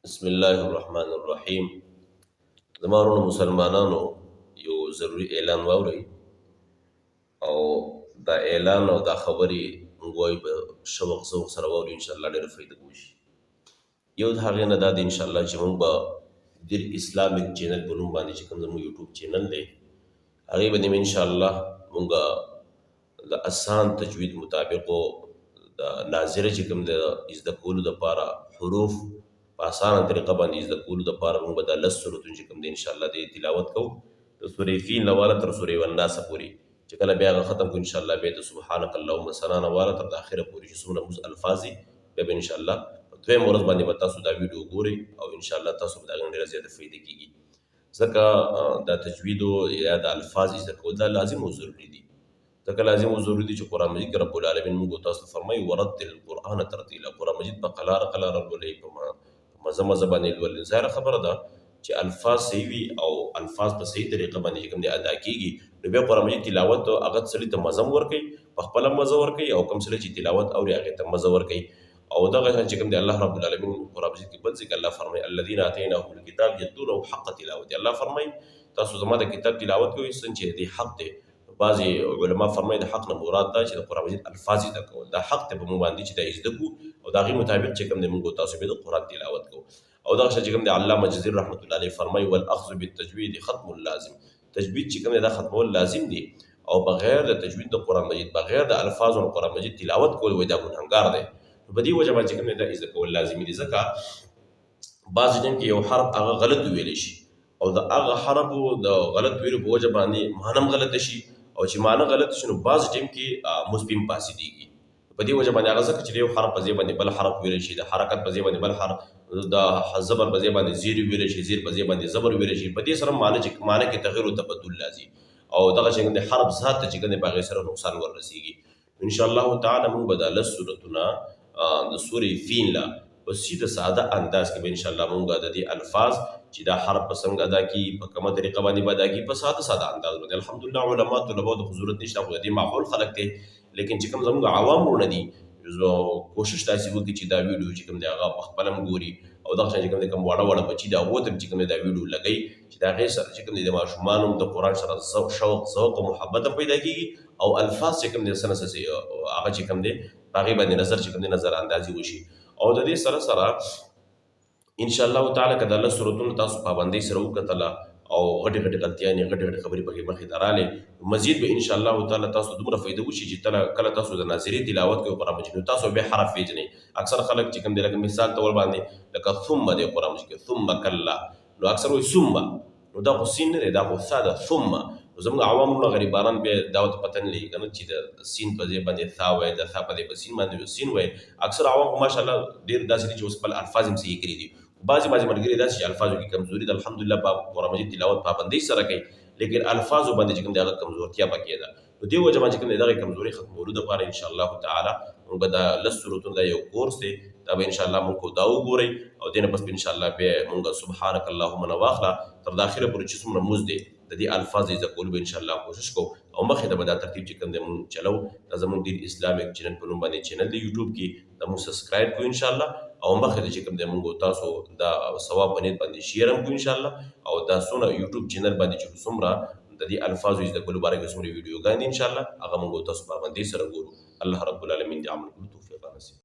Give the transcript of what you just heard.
بسم الله الرحمن الرحیم. زما ورونو مسلمانانو یو ضروري اعلان واورئ او دا اعلان او دا خبرې موږ وایو په شوق ذوق سره واورئ، انشاءالله ډېره فایده به وشي. یو د هغې نه دا دی انشاءالله چې موږ به دیر اسلامیک چینل په نوم باندې چې کوم زموږ یوټیوب چینل دی هغې باندې به انشاءالله موږ د اسان تجوید مطابقو د ناظره چې کوم د زده کولو دپاره حروف په اسانه طریقه باندې زده کولو دپاره موږ به دا 10 سورتونه چې کوم دی انشاءالله د تلاوت کوو، د سورې فیل نه واله تر سورې والناسه پورې چې کله بیا هغه ختم کړو انشاءالله بیا د سبحانک اللهم ثنا نه واله تر د اخره پورې چې څومره موږ الفاظ دي بیا به انشاءالله په دویم ورځ باندې به تاسو دا ویډیو ګورئ او انشاءالله تاسو به د هغې نه ډېره زیاته فایده کېږي، ځکه دا تجویدو یا د الفاظ زده کول دا لازم او ضروري دي. ځکه لازم او ضروري دي چې قرآن مجید کې رب العالمین موږ تاسو ته فرمایي ورتل القرآن ترتیلا، قرآن مجید په قلاره قلاره لولئ، په مزه مزه باندې لولئ. ظاهره خبره ده چې الفاظ صحیح وي او الفاظ په صحیح طریقه باندې چې کوم دی ادا کېږي نو بیا قرآن مجید تلاوت هغه سړي ته مزه هم ورکوي، په خپله مزه ورکوي او کوم سړی چې تلاوت اوري هغې ته مزه ورکوي. او دغه شان چې کوم دی الله رب العالمین قرآن مجید کې بل ځای کې الله فرمایي الذین آتیناهم الکتاب یتلونه حق تلاوته، الله فرمایي تاسو زما د کتاب تلاوت کوئ څنګه چې دی حق دی. بعضې علما فرمایي د حق نه مراد دا چې د قرآن مجید الفاظ زده کول دا حق دی په موږ باندې چې دا یې زده کړو او د هغې مطابق چې کوم دی موږ تاسو بیا د قرآن تلاوت کوو. او دغه شان چې کوم دی علامه جزیر رحمت الله علیه فرمایي والاخذ بالتجوید ختم لازم، تجوید چې کوم دی دا ختمول لازم دی او بغیر د تجوید د قرآن مجید بغیر د الفاظو د قرآن مجید تلاوت کول وایي دا ګنهګار دی. نو په دې وجه باندې چې کوم دی دا زده کول لازمي دي، ځکه بعضې ټایم کې یو حرف هغه غلط وویلی شي او د هغه حرفو د غلط ویلو په وجه باندې معنی هم غلطه شي او چې معنی غلط شي نو بعضې ټایم کې مثبت فاسدېږي. په دې وجه باندې هغه ځکه چې د یو حرف په ځای باندې بل حرف ویلی شي، د حرکت په ځای باندې بل حرف، د زبر په ځای باندې زیر ویلی شي، زیر په ځای باندې زبر ویلی شي، په دې سره معنی کې تغیر او تبدل راځي او دغه چې د حرف ذات ته چې کوم دی په هغې سره نقصان وررسېږي. انشاءالله تعالی موږ به دا 10 سورتونه د سورې فیل نه په سیده ساده انداز کې به انشاءالله موږ د دې الفاظ چې دا حرف په څنګه ادا کېږي په کومه طریقه باندې به ادا کېږي په ساده ساده انداز باندې. الحمدلله علما طلباو د ضرورت نشته خو د دې معقول خلک دی، لیکن چې کوم زموږ عوام ورونه دي کوشش داسې وکړي چې دا ویډیو چې کوم دی هغه په خپله هم ګوري او دغه شان چې کوم دی کوم واړه واړه بچي دي هغو ته چې کوم دی دا ویډیو لګوي چې د هغې سره چې کوم دی د ماشومانو هم د قرآن سره شوق ذوق او محبت هم پیدا کېږي او الفاظ چې کوم دی څه نه څه هغه چې کوم دی په هغې باندې نظر چې کوم دی نظر اندازي وشي. او د دې سره سره انشاءالله تعالی که د 10 سورتونو تاسو پابندۍ سره وکتله او غټې غټې غلطیانې غټې غټې خبرې پکې مخې ته رالې مزید به انشاءالله تعالی تاسو دومره فایده وشي چې کله تاسو د ناظرې تلاوت کوئ قرآن مجید نو تاسو بیا حرف پېژنئ. اکثر خلک چې کوم دی لکه مثال طور باندې لکه ثم دی قرآن مجید کې ثم کلا نو اکثر وایي ثم نو دا خو سین نه دی دا خو ثا ده ثم نو زموږ عوام وروڼه غریبانان بیا دا ورته پته نه لګي که نه چې د سین په ځای باندې ثا وایي د ثا په ځای په سین باندې سین وایي. اکثر عوام خو ماشاءالله ډېر داسې دي چې اوس خپل الفاظ هم صحیح کړي دي، بعضې ملګري داسې چې الفاظو کې کمزوري ده الحمدلله په قرآن مجید تلاوت پابندۍ سره کوي لیکن الفاظو باندې چې کوم دی هغه کمزورتیا پکې ده. نو دې وجه باندې چې کوم دی دغې کمزورۍ ختمولو دپاره انشاءالله تعالی موږ به دا 10 سورتونه دا یو کورس دی دا به انشاءالله موږ دا وګورئ او دې نه پس به انشاءالله بیا موږ سبحانک اللهم نه واخله تر د اخره پورې چې څومره مونځ دی د دې الفاظ زده کولو به انشاءالله کوشش کوو او مخې ته به دا ترتیب چې کوم دی مونږ چلو دا زموږ دیر اسلامیک چینل په نوم باندې چینل دی یوټیوب کې دا مونږ سبسکرایب کړو انشاءالله او مخې ته چې کوم دی مونږ تاسو دا ثواب په نیت باندې شیر هم کړو انشاءالله او دا څونه یوټیوب چینل باندې چې څومره د دې الفاظو زده کولو باره کې څومره ویډیوګانې دي انشاءالله هغه مونږ تاسو پابندۍ سره ګورو. الله رب العالمین دې عمل کولو توفیق نصیب